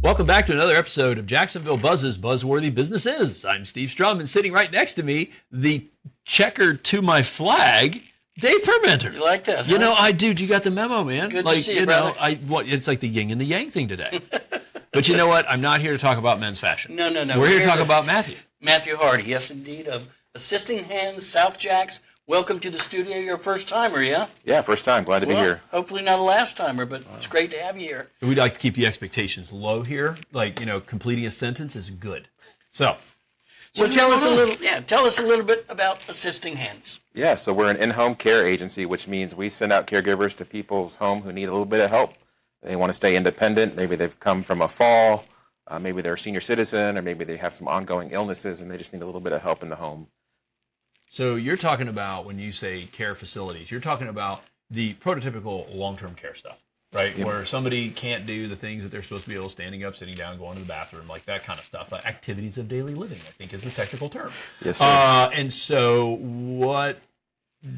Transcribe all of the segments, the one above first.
Welcome back to another episode of Jacksonville Buzz's Buzzworthy Businesses. I'm Steve Strum, and sitting right next to me, the checker to my flag, Dave Permenter. You like that, huh? You know, I do. You got the memo, man. Good like, to see you, know, brother. it's like the yin and the yang thing today. But you know what? I'm not here to talk about men's fashion. No. We're here to talk about Matthew. Matthew Hardy, yes, indeed, of Assisting Hands, South Jacks. Welcome to the studio. You're a first-timer, yeah? Yeah, first time. Glad to be here. Hopefully not a last-timer, but it's great to have you here. We'd like to keep the expectations low here. Like, completing a sentence is good. So tell us a little bit about Assisting Hands. Yeah, so we're an in-home care agency, which means we send out caregivers to people's home who need a little bit of help. They want to stay independent. Maybe they've come from a fall. Maybe they're a senior citizen, or maybe they have some ongoing illnesses, and they just need a little bit of help in the home. So you're talking about, when you say care facilities, you're talking about the prototypical long-term care stuff, right? Yep. Where somebody can't do the things that they're supposed to be able, standing up, sitting down, going to the bathroom, like that kind of stuff. Activities of daily living, I think, is the technical term. Yes, sir. And so what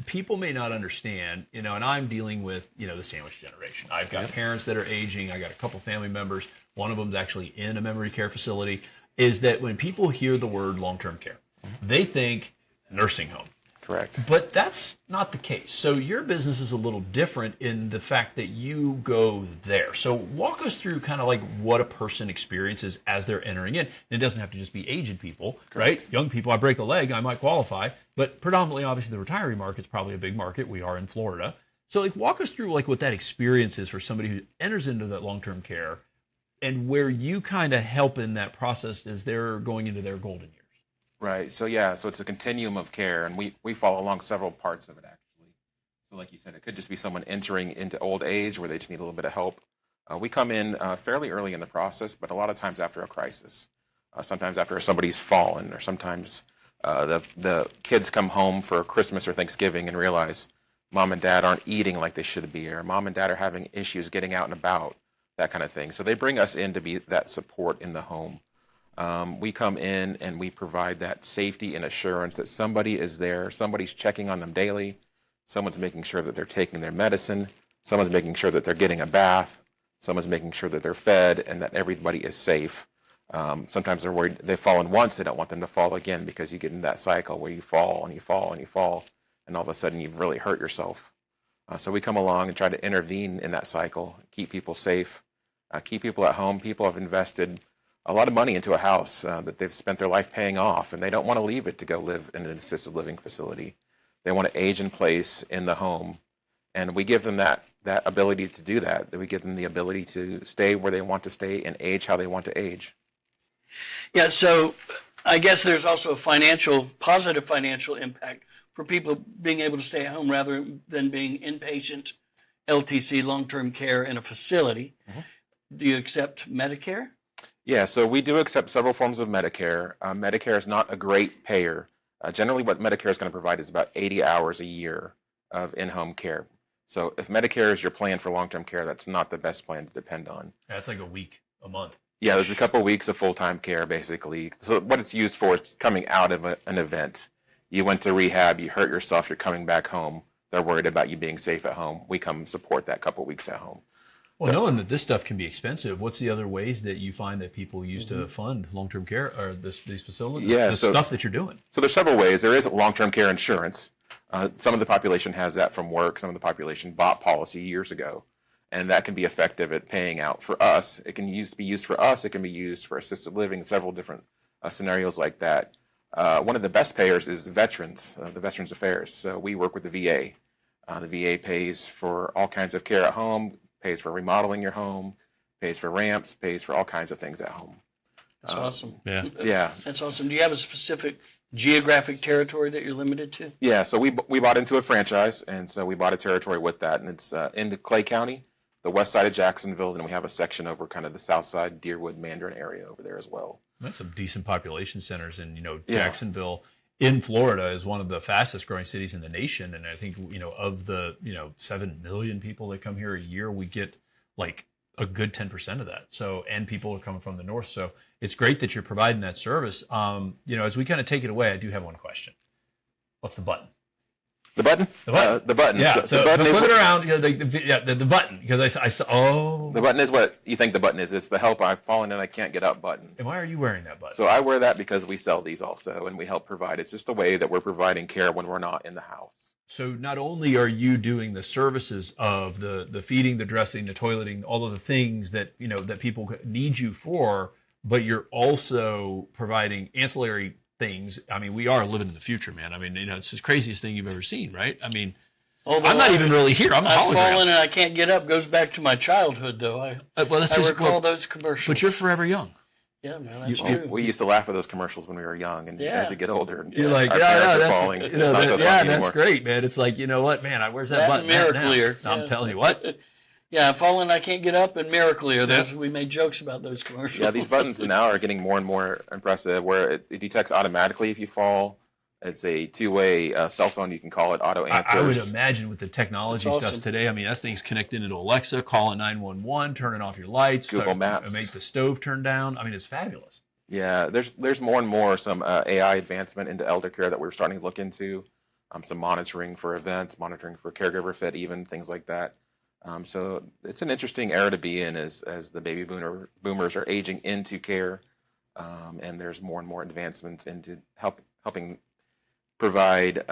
people may not understand, and I'm dealing with, the sandwich generation. I've got parents that are aging. I got a couple family members. One of them's actually in a memory care facility. Is that when people hear the word long-term care, they think nursing home. Correct. But that's not the case. So your business is a little different in the fact that you go there. So walk us through kind of like what a person experiences as they're entering in. And it doesn't have to just be aged people, right? Young people, I break a leg, I might qualify. But predominantly, obviously, the retiree market's probably a big market. We are in Florida. So walk us through what that experience is for somebody who enters into that long-term care, and where you kind of help in that process as they're going into their golden years. Right. So it's a continuum of care, and we follow along several parts of it, actually. So like you said, it could just be someone entering into old age where they just need a little bit of help. We come in fairly early in the process, but a lot of times after a crisis. Sometimes after somebody's fallen, or sometimes the kids come home for Christmas or Thanksgiving and realize mom and dad aren't eating like they should be, or mom and dad are having issues getting out and about, that kind of thing. So they bring us in to be that support in the home. We come in and we provide that safety and assurance that somebody is there, somebody's checking on them daily, someone's making sure that they're taking their medicine, someone's making sure that they're getting a bath, someone's making sure that they're fed, and that everybody is safe. Sometimes they're worried they've fallen once, they don't want them to fall again, because you get in that cycle where you fall and you fall and you fall, and all of a sudden you've really hurt yourself. So we come along and try to intervene in that cycle, keep people safe, keep people at home. People have invested a lot of money into a house that they've spent their life paying off, and they don't want to leave it to go live in an assisted living facility. They want to age in place in the home, and we give them that ability to do that. We give them the ability to stay where they want to stay and age how they want to age. Yeah, so I guess there's also a positive financial impact for people being able to stay at home rather than being inpatient LTC, long-term care in a facility. Mm-hmm. Do you accept Medicare? Yeah, so we do accept several forms of Medicare. Medicare is not a great payer. Generally, what Medicare is going to provide is about 80 hours a year of in-home care. So if Medicare is your plan for long-term care, that's not the best plan to depend on. That's like a week, a month. Yeah, there's a couple of weeks of full-time care, basically. So what it's used for is coming out of an event. You went to rehab, you hurt yourself, you're coming back home. They're worried about you being safe at home. We come support that couple of weeks at home. Well, knowing that this stuff can be expensive, what's the other ways that you find that people use to fund long-term care or these facilities? Yeah, the stuff that you're doing. So there's several ways. There is long-term care insurance. Some of the population has that from work. Some of the population bought policy years ago, and that can be effective at paying out for us. It can be used for us. It can be used for assisted living, several different scenarios like that. One of the best payers is the Veterans Affairs. So we work with the VA. The VA pays for all kinds of care at home, pays for remodeling your home, pays for ramps, pays for all kinds of things at home. That's awesome. Yeah. That's awesome. Do you have a specific geographic territory that you're limited to? Yeah, so we bought into a franchise, and so we bought a territory with that, and it's in the Clay County, the west side of Jacksonville, and we have a section over kind of the south side, Deerwood, Mandarin area over there as well. That's some decent population centers, and Jacksonville in Florida is one of the fastest growing cities in the nation. And I think, of the, 7 million people that come here a year, we get like a good 10% of that. So, and people are coming from the north. So it's great that you're providing that service. As we kind of take it away, I do have one question. What's the button? The button? The button. The button. Yeah. So the button flip is it around. You know, the button, because I saw. Oh. The button is what you think the button is. It's the help I've fallen and I can't get up button. And why are you wearing that button? So I wear that because we sell these also, and we help provide. It's just a way that we're providing care when we're not in the house. So not only are you doing the services of the feeding, the dressing, the toileting, all of the things that that people need you for, but you're also providing ancillary things. I mean, we are living in the future, man. I mean, it's the craziest thing you've ever seen, right? I mean, Although I'm not even really here. I'm a I've hologram. fallen and I can't get up goes back to my childhood, though. I recall those commercials. But you're forever young. Yeah, man, that's Oh, true. we used to laugh at those commercials when we were young, and Yeah. as you get older, You're like, our yeah, parents are that's falling. It's not so funny that's anymore. great, man. It's like, you know what, man, where's that That button and at now? Miraclear. I'm Yeah. telling you what. Yeah, I've fallen, I can't get up, and Miraclear. We made jokes about those commercials. Yeah, these buttons now are getting more and more impressive, where it detects automatically if you fall. It's a two-way cell phone. You can call it auto answers. I would imagine with the technology That's stuff awesome. today, I mean, that thing's connected into Alexa, calling 911, turning off your lights, Google Maps. make the stove turn down. I mean, it's fabulous. Yeah, there's more and more some AI advancement into elder care that we're starting to look into. Some monitoring for events, monitoring for caregiver fit, even things like that. So it's an interesting era to be in as the baby boomers are aging into care, and there's more and more advancements into helping provide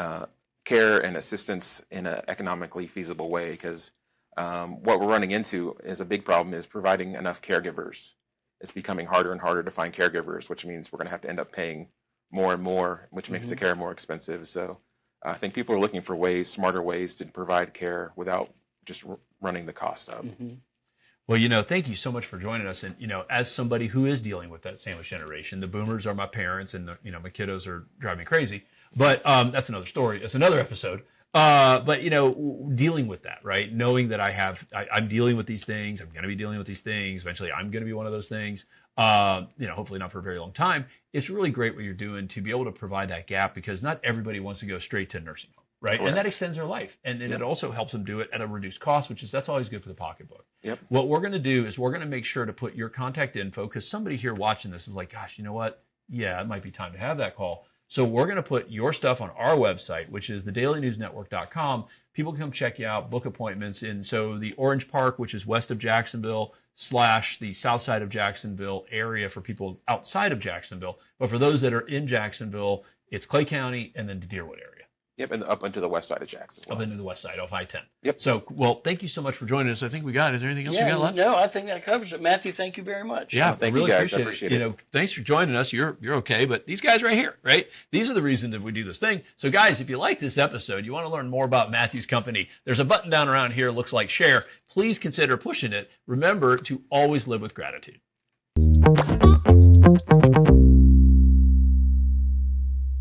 care and assistance in an economically feasible way. Because what we're running into is a big problem is providing enough caregivers. It's becoming harder and harder to find caregivers, which means we're going to have to end up paying more and more, which makes the care more expensive. So I think people are looking for smarter ways to provide care without just running the cost up. Well, thank you so much for joining us. And, as somebody who is dealing with that sandwich generation, the boomers are my parents and, my kiddos are driving me crazy. But that's another story. That's another episode. But, dealing with that, right? Knowing that I'm dealing with these things. I'm going to be dealing with these things. Eventually, I'm going to be one of those things. Hopefully not for a very long time. It's really great what you're doing to be able to provide that gap, because not everybody wants to go straight to nursing home. Right. Correct. And that extends their life. And then it also helps them do it at a reduced cost, that's always good for the pocketbook. Yep. What we're going to do is we're going to make sure to put your contact info, because somebody here watching this is like, gosh, you know what? Yeah, it might be time to have that call. So we're going to put your stuff on our website, which is thedailynewsnetwork.com. People can come check you out, book appointments. And so the Orange Park, which is west of Jacksonville, / the south side of Jacksonville area for people outside of Jacksonville. But for those that are in Jacksonville, it's Clay County and then the Deerwood area. Yep, and up into the west side of Jacksonville. Up into the west side of I-10. Yep. So, well, thank you so much for joining us. I think we got it. Is there anything else we got left? No, I think that covers it. Matthew, thank you very much. Yeah, Thank I really you guys. I appreciate appreciate it. Thanks for joining us. You're okay, but these guys right here, right? These are the reasons that we do this thing. So, guys, if you like this episode, you want to learn more about Matthew's company, there's a button down around here. Looks like share. Please consider pushing it. Remember to always live with gratitude.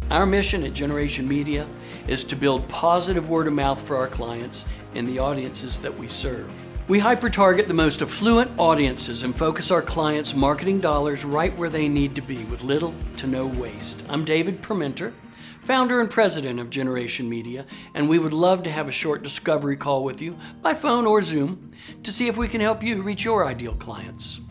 Our mission at Generation Media is to build positive word of mouth for our clients and the audiences that we serve. We hyper-target the most affluent audiences and focus our clients' marketing dollars right where they need to be with little to no waste. I'm David Permenter, founder and president of Generation Media, and we would love to have a short discovery call with you by phone or Zoom to see if we can help you reach your ideal clients.